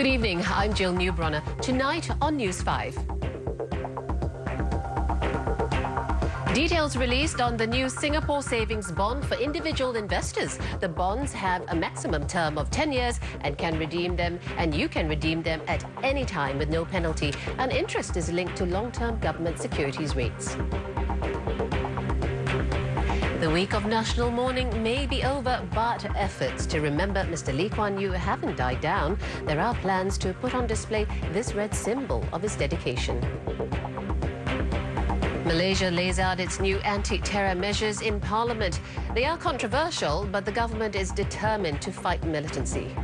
Good evening, I'm Jill Newbronner. Tonight on News 5. Details released on the new Singapore Savings Bond for individual investors. The bonds have a maximum term of 10 years and you can redeem them at any time with no penalty. And interest is linked to long-term government securities rates. The week of national mourning may be over, but efforts to remember Mr. Lee Kuan Yew haven't died down. There are plans to put on display this red symbol of his dedication. Malaysia lays out its new anti-terror measures in Parliament. They are controversial, but the government is determined to fight militancy.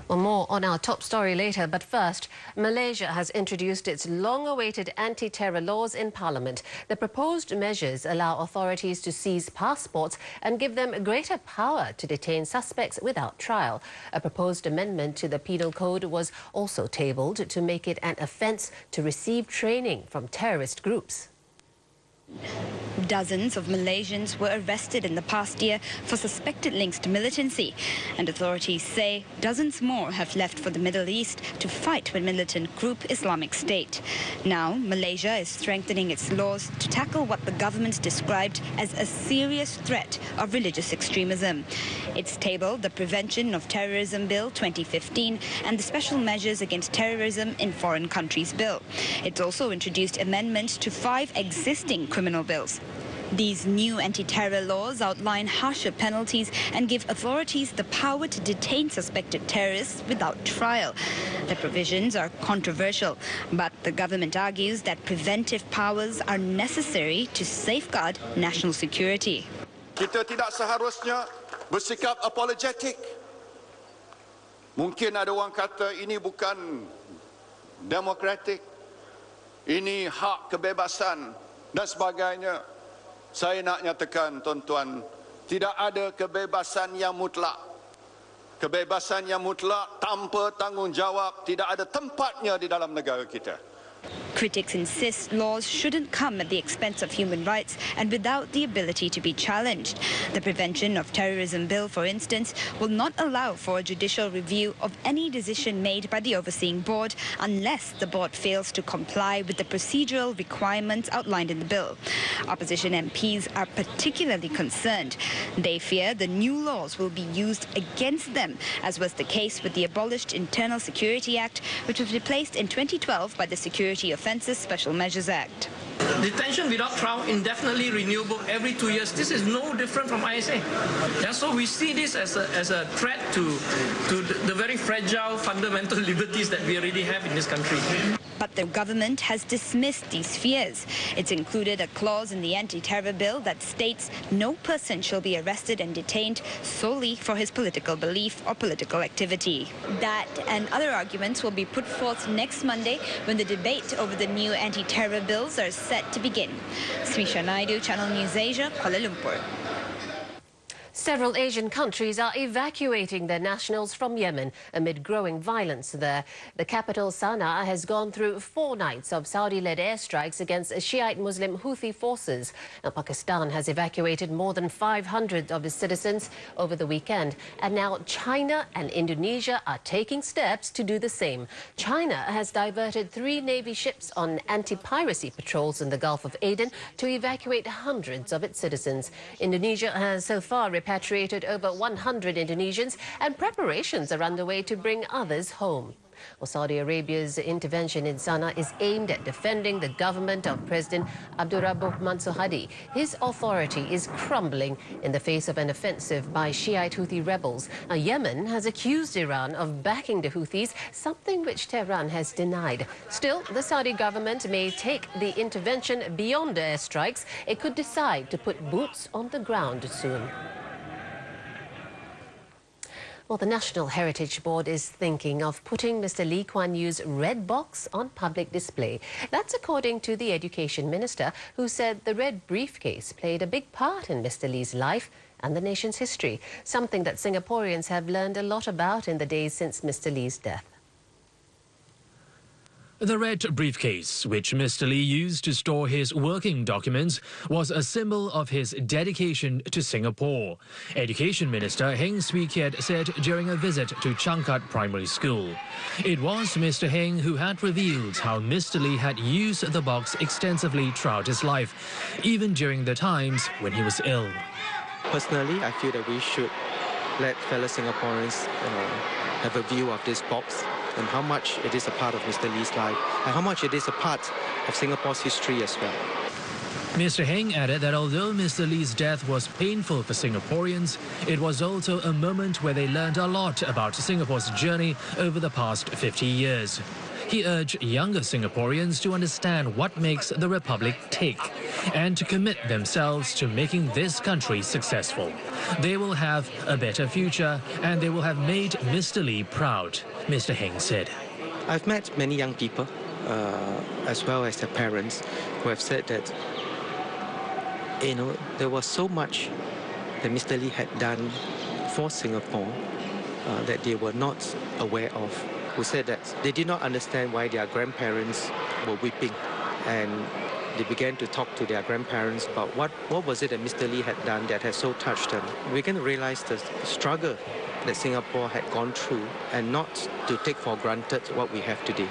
Well, more on our top story later, but first, Malaysia has introduced its long-awaited anti-terror laws in Parliament. The proposed measures allow authorities to seize passports and give them greater power to detain suspects without trial. A proposed amendment to the Penal Code was also tabled to make it an offence to receive training from terrorist groups. Dozens of Malaysians were arrested in the past year for suspected links to militancy, and authorities say dozens more have left for the Middle East to fight with militant group Islamic State. Now, Malaysia is strengthening its laws to tackle what the government described as a serious threat of religious extremism. It's tabled the Prevention of Terrorism Bill 2015 and the Special Measures Against Terrorism in Foreign Countries Bill. It's also introduced amendments to 5 existing criminal bills. These new anti-terror laws outline harsher penalties and give authorities the power to detain suspected terrorists without trial. The provisions are controversial, but the government argues that preventive powers are necessary to safeguard national security. Kita tidak seharusnya bersikap apologetik. Mungkin ada orang kata ini bukan demokratik, ini hak kebebasan dan sebagainya. Saya nak nyatakan, tuan-tuan, tidak ada kebebasan yang mutlak. Kebebasan yang mutlak tanpa tanggungjawab tidak ada tempatnya di dalam negara kita. Critics insist laws shouldn't come at the expense of human rights and without the ability to be challenged. The Prevention of Terrorism Bill, for instance, will not allow for a judicial review of any decision made by the overseeing board unless the board fails to comply with the procedural requirements outlined in the bill. Opposition MPs are particularly concerned. They fear the new laws will be used against them, as was the case with the abolished Internal Security Act, which was replaced in 2012 by the Security Offences Special Measures Act. Detention without trial, indefinitely renewable every 2 years. This is no different from ISA. Yeah, so we see this as a threat to the very fragile fundamental liberties that we already have in this country. But the government has dismissed these fears. It's included a clause in the anti-terror bill that states no person shall be arrested and detained solely for his political belief or political activity. That and other arguments will be put forth next Monday when the debate over the new anti-terror bills are set to begin. Smisha Naidu, Channel News Asia, Kuala Lumpur. Several Asian countries are evacuating their nationals from Yemen amid growing violence there. The capital, Sana'a, has gone through 4 nights of Saudi-led airstrikes against Shiite Muslim Houthi forces. Now, Pakistan has evacuated more than 500 of its citizens over the weekend. And now China and Indonesia are taking steps to do the same. China has diverted 3 Navy ships on anti-piracy patrols in the Gulf of Aden to evacuate hundreds of its citizens. Indonesia has so far repatriated over 100 Indonesians, and preparations are underway to bring others home. Well, Saudi Arabia's intervention in Sana'a is aimed at defending the government of President Abdurrabbuh Mansur Hadi. His authority is crumbling in the face of an offensive by Shiite Houthi rebels. Now, Yemen has accused Iran of backing the Houthis, something which Tehran has denied. Still, the Saudi government may take the intervention beyond airstrikes. It could decide to put boots on the ground soon. Well, the National Heritage Board is thinking of putting Mr. Lee Kuan Yew's red box on public display. That's according to the Education Minister, who said the red briefcase played a big part in Mr. Lee's life and the nation's history, something that Singaporeans have learned a lot about in the days since Mr. Lee's death. The red briefcase, which Mr. Lee used to store his working documents, was a symbol of his dedication to Singapore. Education Minister Heng Swee Keat said during a visit to Changkat Primary School. It was Mr. Heng who had revealed how Mr. Lee had used the box extensively throughout his life, even during the times when he was ill. Personally, I feel that we should let fellow Singaporeans have a view of this box and how much it is a part of Mr. Lee's life and how much it is a part of Singapore's history as well. Mr. Heng added that although Mr. Lee's death was painful for Singaporeans, it was also a moment where they learned a lot about Singapore's journey over the past 50 years. He urged younger Singaporeans to understand what makes the Republic tick and to commit themselves to making this country successful. They will have a better future and they will have made Mr. Lee proud, Mr. Heng said. I've met many young people, as well as their parents, who have said that, there was so much that Mr. Lee had done for Singapore that they were not aware of, who said that they did not understand why their grandparents were weeping, and they began to talk to their grandparents about what was it that Mr. Lee had done that had so touched them. We began to realize the struggle that Singapore had gone through and not to take for granted what we have today.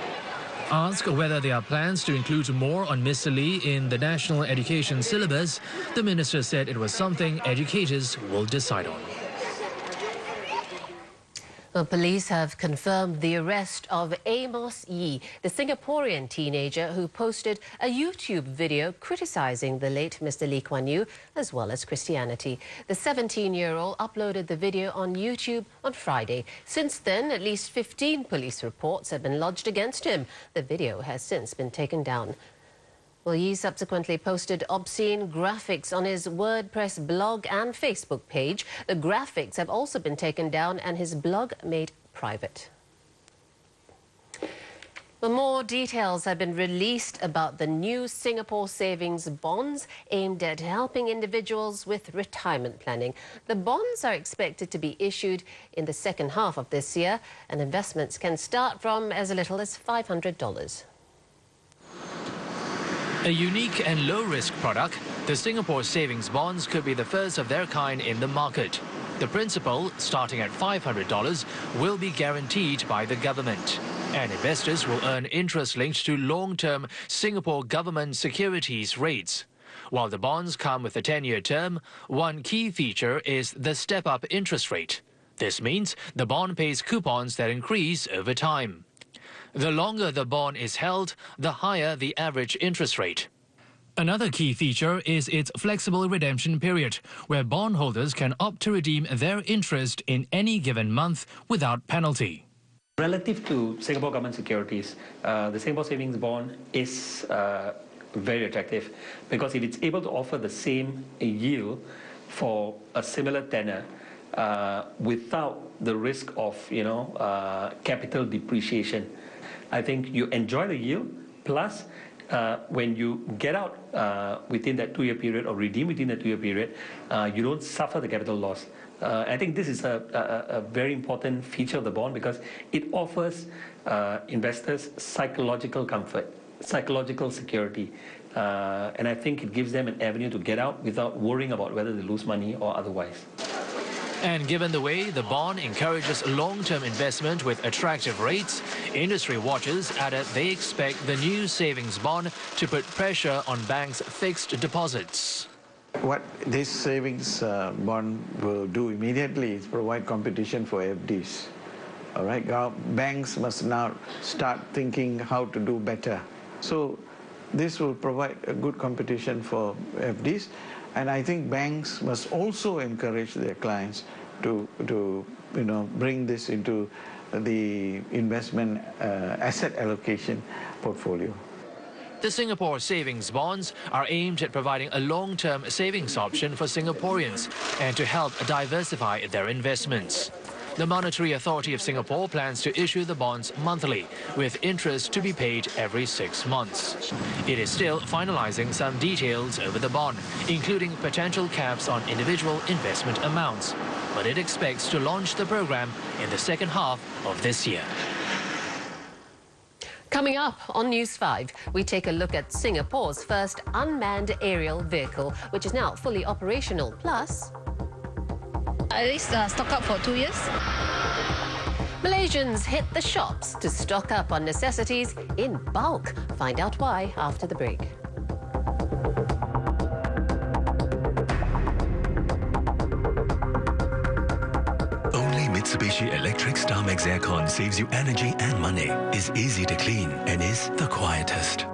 Asked whether there are plans to include more on Mr. Lee in the national education syllabus, the minister said it was something educators will decide on. Well, police have confirmed the arrest of Amos Yee, the Singaporean teenager who posted a YouTube video criticising the late Mr. Lee Kuan Yew as well as Christianity. The 17-year-old uploaded the video on YouTube on Friday. Since then, at least 15 police reports have been lodged against him. The video has since been taken down. Well, Yee subsequently posted obscene graphics on his WordPress blog and Facebook page. The graphics have also been taken down and his blog made private. Well, more details have been released about the new Singapore savings bonds aimed at helping individuals with retirement planning. The bonds are expected to be issued in the second half of this year, and investments can start from as little as $500. A unique and low-risk product, the Singapore Savings Bonds could be the first of their kind in the market. The principal, starting at $500, will be guaranteed by the government. And investors will earn interest linked to long-term Singapore government securities rates. While the bonds come with a 10-year term, one key feature is the step-up interest rate. This means the bond pays coupons that increase over time. The longer the bond is held, the higher the average interest rate. Another key feature is its flexible redemption period, where bondholders can opt to redeem their interest in any given month without penalty. Relative to Singapore government securities, the Singapore Savings Bond is very attractive because if it's able to offer the same yield for a similar tenor without the risk of capital depreciation, I think you enjoy the yield, plus when you get out within that 2-year period or redeem within that 2-year period, you don't suffer the capital loss. I think this is a very important feature of the bond because it offers investors psychological comfort, psychological security, and I think it gives them an avenue to get out without worrying about whether they lose money or otherwise. And given the way the bond encourages long-term investment with attractive rates, industry watchers added they expect the new savings bond to put pressure on banks' fixed deposits. What this savings bond will do immediately is provide competition for FDs. All right, banks must now start thinking how to do better. So this will provide a good competition for FDs. And I think banks must also encourage their clients to bring this into the investment asset allocation portfolio. The Singapore Savings Bonds are aimed at providing a long-term savings option for Singaporeans and to help diversify their investments. The Monetary Authority of Singapore plans to issue the bonds monthly, with interest to be paid every 6 months. It is still finalizing some details over the bond, including potential caps on individual investment amounts. But it expects to launch the program in the second half of this year. Coming up on News 5, we take a look at Singapore's first unmanned aerial vehicle, which is now fully operational. Plus, at least stock up for 2 years. Malaysians hit the shops to stock up on necessities in bulk. Find out why after the break. Only Mitsubishi Electric StarMax Aircon saves you energy and money, is easy to clean, and is the quietest.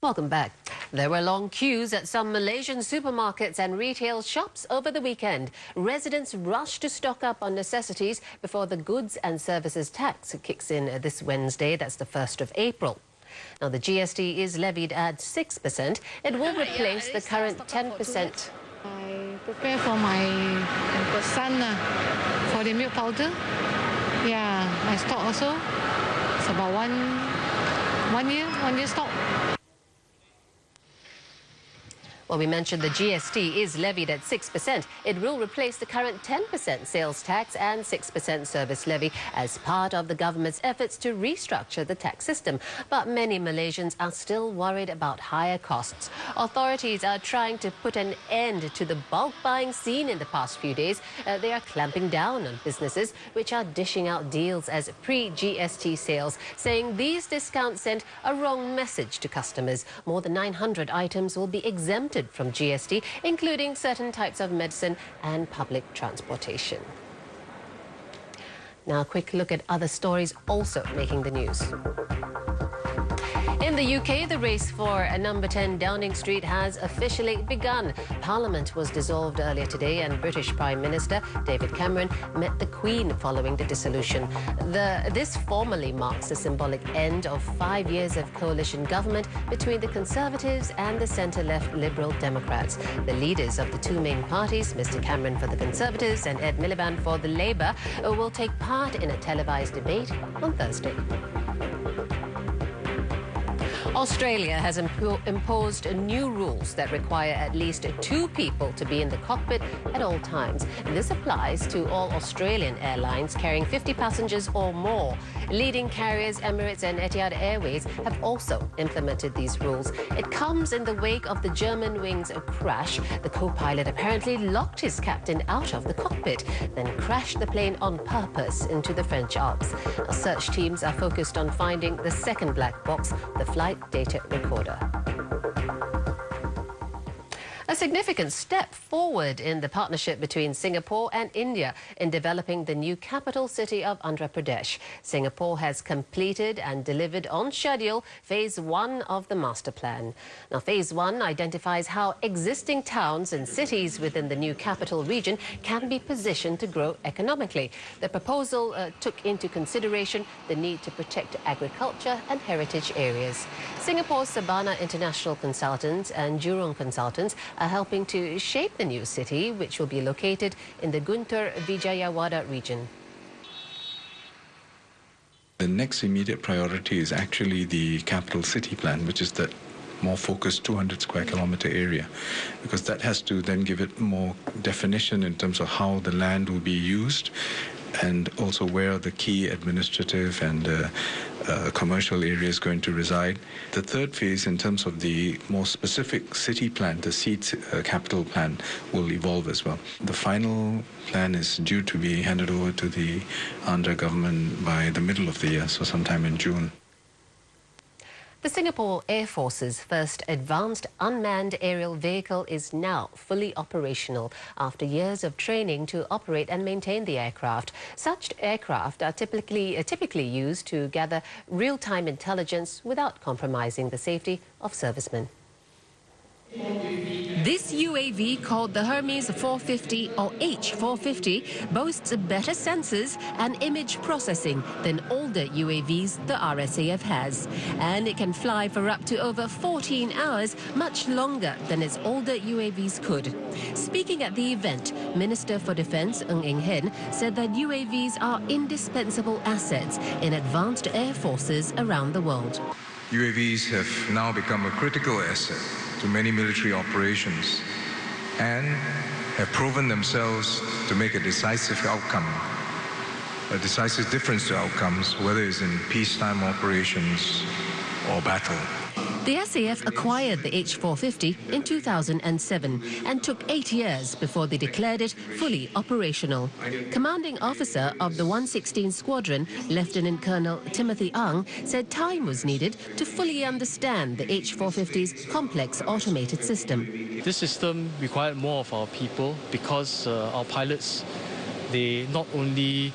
Welcome back. There were long queues at some Malaysian supermarkets and retail shops over the weekend. Residents rushed to stock up on necessities before the goods and services tax kicks in this Wednesday. That's the 1st of April. Now, the GST is levied at 6%. It will replace the current 10%. I prepare for my son for the milk powder. Yeah, I stock also. It's about one year stock. Well, we mentioned the GST is levied at 6%. It will replace the current 10% sales tax and 6% service levy as part of the government's efforts to restructure the tax system. But many Malaysians are still worried about higher costs. Authorities are trying to put an end to the bulk buying seen in the past few days. They are clamping down on businesses which are dishing out deals as pre-GST sales, saying these discounts send a wrong message to customers. More than 900 items will be exempted from GST, including certain types of medicine and public transportation. Now, a quick look at other stories also making the news. In the UK, the race for number 10 Downing Street has officially begun. Parliament was dissolved earlier today and British Prime Minister David Cameron met the Queen following the dissolution. This formally marks the symbolic end of 5 years of coalition government between the Conservatives and the centre-left Liberal Democrats. The leaders of the two main parties, Mr Cameron for the Conservatives and Ed Miliband for the Labour, will take part in a televised debate on Thursday. Australia has imposed new rules that require at least 2 people to be in the cockpit at all times. This applies to all Australian airlines carrying 50 passengers or more. Leading carriers Emirates and Etihad Airways have also implemented these rules. It comes in the wake of the Germanwings crash. The co-pilot apparently locked his captain out of the cockpit, then crashed the plane on purpose into the French Alps. Now, search teams are focused on finding the second black box, the flight data recorder. A significant step forward in the partnership between Singapore and India in developing the new capital city of Andhra Pradesh. Singapore has completed and delivered on schedule Phase 1 of the master plan. Now, Phase 1 identifies how existing towns and cities within the new capital region can be positioned to grow economically. The proposal took into consideration the need to protect agriculture and heritage areas. Singapore's Sabana International Consultants and Jurong Consultants are helping to shape the new city, which will be located in the Guntur Vijayawada region. The next immediate priority is actually the capital city plan, which is the more focused 200 square kilometer area, because that has to then give it more definition in terms of how the land will be used and also where the key administrative and commercial area is going to reside. The third phase, in terms of the more specific city plan, the seat capital plan, will evolve as well. The final plan is due to be handed over to the Andhra government by the middle of the year, so sometime in June. The Singapore Air Force's first advanced unmanned aerial vehicle is now fully operational after years of training to operate and maintain the aircraft. Such aircraft are typically used to gather real-time intelligence without compromising the safety of servicemen. This UAV, called the Hermes 450 or H450, boasts better sensors and image processing than older UAVs the RSAF has. And it can fly for up to over 14 hours, much longer than its older UAVs could. Speaking at the event, Minister for Defence Ng Eng Hen said that UAVs are indispensable assets in advanced air forces around the world. UAVs have now become a critical asset to many military operations and have proven themselves to make a decisive difference to outcomes, whether it's in peacetime operations or battle. The SAF acquired the H450 in 2007 and took 8 years before they declared it fully operational. Commanding officer of the 116 Squadron, Lieutenant Colonel Timothy Ang, said time was needed to fully understand the H450's complex automated system. This system required more of our people because our pilots, they not only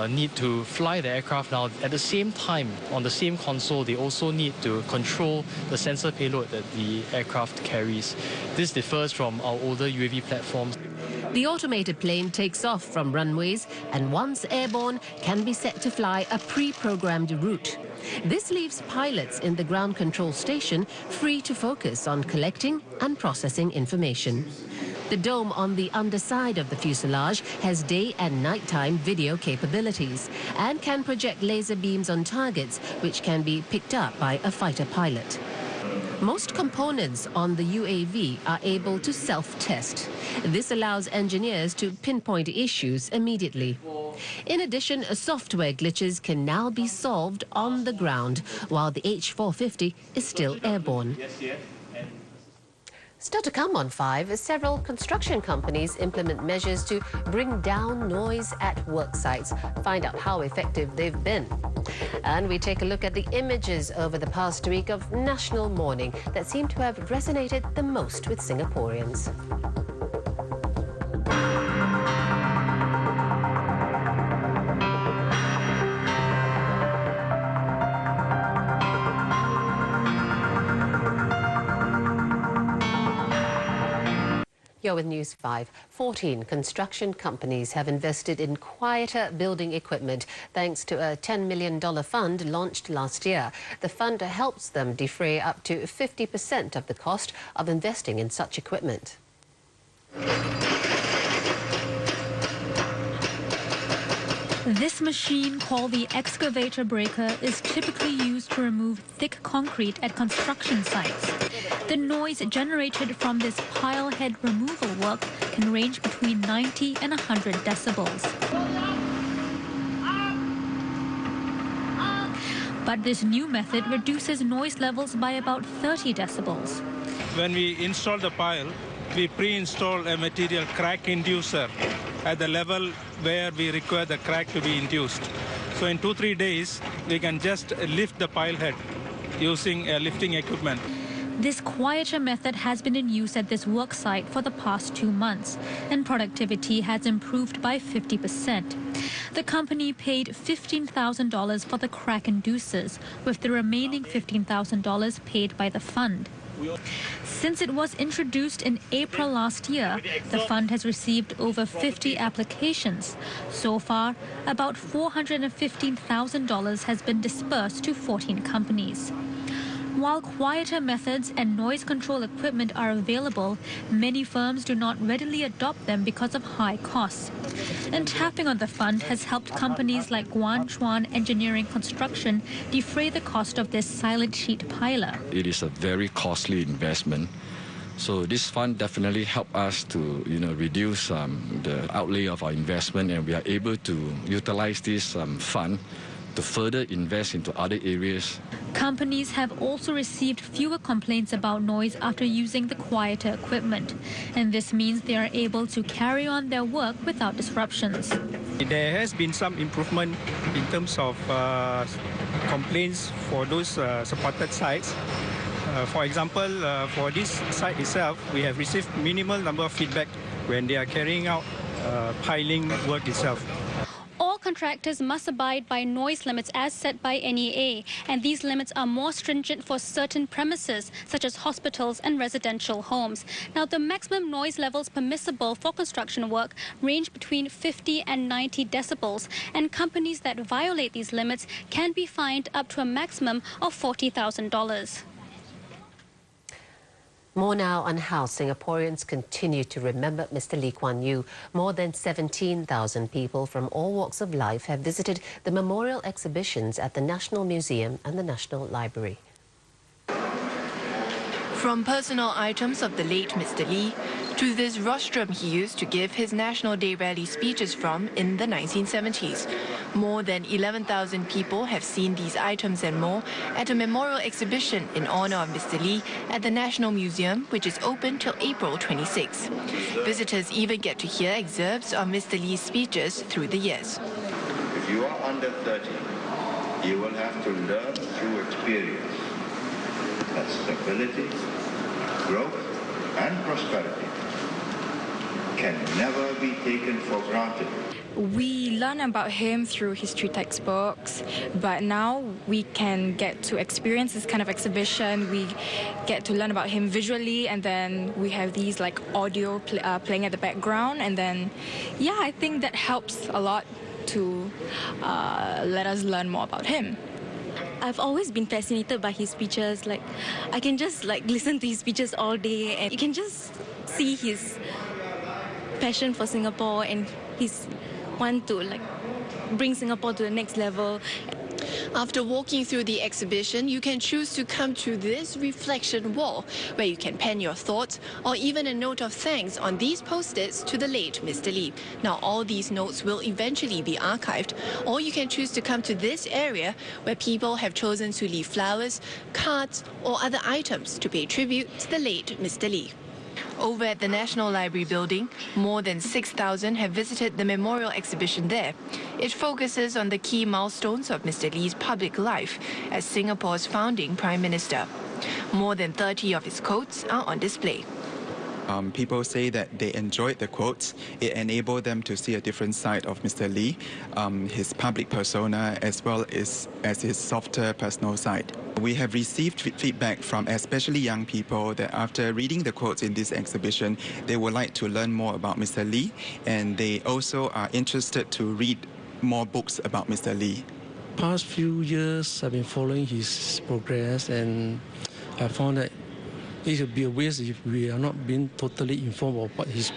need to fly the aircraft now, at the same time, on the same console, they also need to control the sensor payload that the aircraft carries. This differs from our older UAV platforms. The automated plane takes off from runways and once airborne can be set to fly a pre-programmed route. This leaves pilots in the ground control station free to focus on collecting and processing information. The dome on the underside of the fuselage has day and nighttime video capabilities and can project laser beams on targets which can be picked up by a fighter pilot. Most components on the UAV are able to self-test. This allows engineers to pinpoint issues immediately. In addition, software glitches can now be solved on the ground, while the H450 is still airborne. Still to come on 5, several construction companies implement measures to bring down noise at work sites. Find out how effective they've been. And we take a look at the images over the past week of national mourning that seem to have resonated the most with Singaporeans. You're with News 5. 14 construction companies have invested in quieter building equipment thanks to a $10 million fund launched last year. The fund helps them defray up to 50% of the cost of investing in such equipment. This machine, called the excavator breaker, is typically used to remove thick concrete at construction sites. The noise generated from this pile head removal work can range between 90 and 100 decibels. But this new method reduces noise levels by about 30 decibels. When we install the pile, we pre-install a material crack inducer at the level where we require the crack to be induced. So in 2-3 days, we can just lift the pile head using lifting equipment. This quieter method has been in use at this work site for the past 2 months, and productivity has improved by 50%. The company paid $15,000 for the crack inducers, with the remaining $15,000 paid by the fund. Since it was introduced in April last year, the fund has received over 50 applications. So far, about $415,000 has been dispersed to 14 companies. While quieter methods and noise control equipment are available, many firms do not readily adopt them because of high costs. And tapping on the fund has helped companies like Guan Chuan Engineering Construction defray the cost of this silent sheet piler. It is a very costly investment. So this fund definitely helped us to, reduce the outlay of our investment, and we are able to utilize this fund to further invest into other areas. Companies have also received fewer complaints about noise after using the quieter equipment, and this means they are able to carry on their work without disruptions. There has been some improvement in terms of complaints for those supported sites. For example, for this site itself, we have received minimal number of feedback when they are carrying out piling work itself. All contractors must abide by noise limits as set by NEA, and these limits are more stringent for certain premises, such as hospitals and residential homes. Now, the maximum noise levels permissible for construction work range between 50 and 90 decibels, and companies that violate these limits can be fined up to a maximum of $40,000. More now on how Singaporeans continue to remember Mr. Lee Kuan Yew. More than 17,000 people from all walks of life have visited the memorial exhibitions at the National Museum and the National Library. From personal items of the late Mr. Lee to this rostrum he used to give his National Day rally speeches from in the 1970s. More than 11,000 people have seen these items and more at a memorial exhibition in honor of Mr. Lee at the National Museum, which is open till April 26. Visitors even get to hear excerpts of Mr. Lee's speeches through the years. If you are under 30, you will have to learn through experience that stability, growth, and prosperity can never be taken for granted. We learn about him through history textbooks, but now we can get to experience this kind of exhibition. We get to learn about him visually, and then we have these like audio playing at the background, and then yeah, I think that helps a lot to let us learn more about him. I've always been fascinated by his speeches. Like, I can just listen to his speeches all day, and you can just see his passion for Singapore and his want to bring Singapore to the next level. After walking through the exhibition, you can choose to come to this reflection wall, where you can pen your thoughts or even a note of thanks on these post-its to the late Mr. Lee. Now, all these notes will eventually be archived, or you can choose to come to this area where people have chosen to leave flowers, cards, or other items to pay tribute to the late Mr. Lee. Over at the National Library building, more than 6,000 have visited the memorial exhibition there. It focuses on the key milestones of Mr. Lee's public life as Singapore's founding Prime Minister. More than 30 of his quotes are on display. People say that they enjoyed the quotes. It enabled them to see a different side of Mr. Lee, his public persona, as well as his softer personal side. We have received feedback from especially young people that after reading the quotes in this exhibition, they would like to learn more about Mr. Lee, and they also are interested to read more books about Mr. Lee. Past few years, I've been following his progress, and I found that it would be a waste if we are not being totally informed of what he has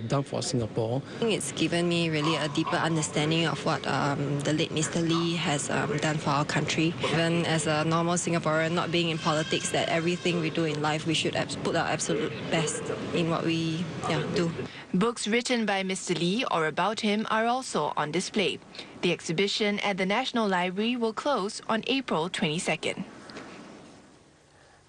done for Singapore. I think it's given me really a deeper understanding of what the late Mr. Lee has done for our country. Even as a normal Singaporean, not being in politics, that everything we do in life, we should put our absolute best in what we do. Books written by Mr. Lee or about him are also on display. The exhibition at the National Library will close on April 22nd.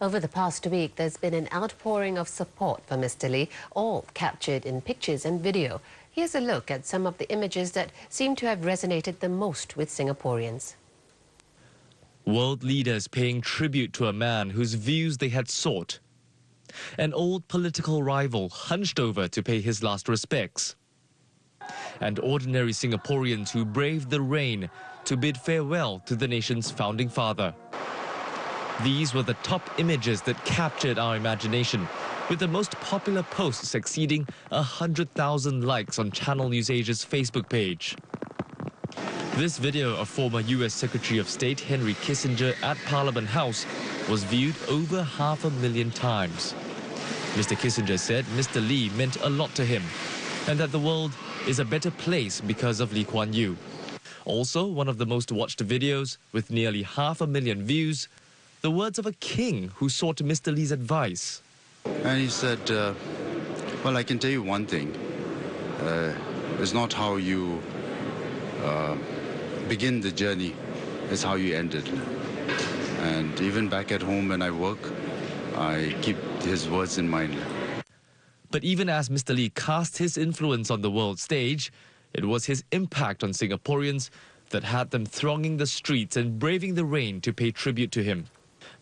Over the past week, there's been an outpouring of support for Mr. Lee, all captured in pictures and video. Here's a look at some of the images that seem to have resonated the most with Singaporeans. World leaders paying tribute to a man whose views they had sought. An old political rival hunched over to pay his last respects. And ordinary Singaporeans who braved the rain to bid farewell to the nation's founding father. These were the top images that captured our imagination, with the most popular posts exceeding 100,000 likes on Channel News Asia's Facebook page. This video of former US Secretary of State Henry Kissinger at Parliament House was viewed over 500,000 times. Mr. Kissinger said Mr. Lee meant a lot to him, and that the world is a better place because of Lee Kuan Yew. Also, one of the most watched videos, with nearly 500,000 views, the words of a king who sought Mr. Lee's advice. And he said, well, I can tell you one thing. It's not how you begin the journey, it's how you end it. And even back at home when I work, I keep his words in mind. But even as Mr. Lee cast his influence on the world stage, it was his impact on Singaporeans that had them thronging the streets and braving the rain to pay tribute to him.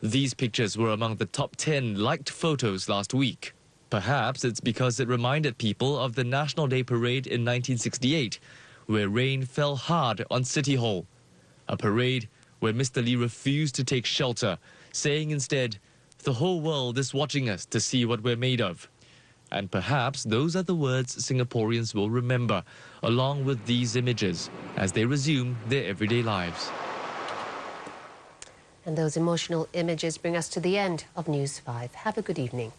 These pictures were among the top 10 liked photos last week. Perhaps it's because it reminded people of the National Day Parade in 1968, where rain fell hard on City Hall. A parade where Mr. Lee refused to take shelter, saying instead, "The whole world is watching us to see what we're made of." And perhaps those are the words Singaporeans will remember, along with these images, as they resume their everyday lives. And those emotional images bring us to the end of News 5. Have a good evening.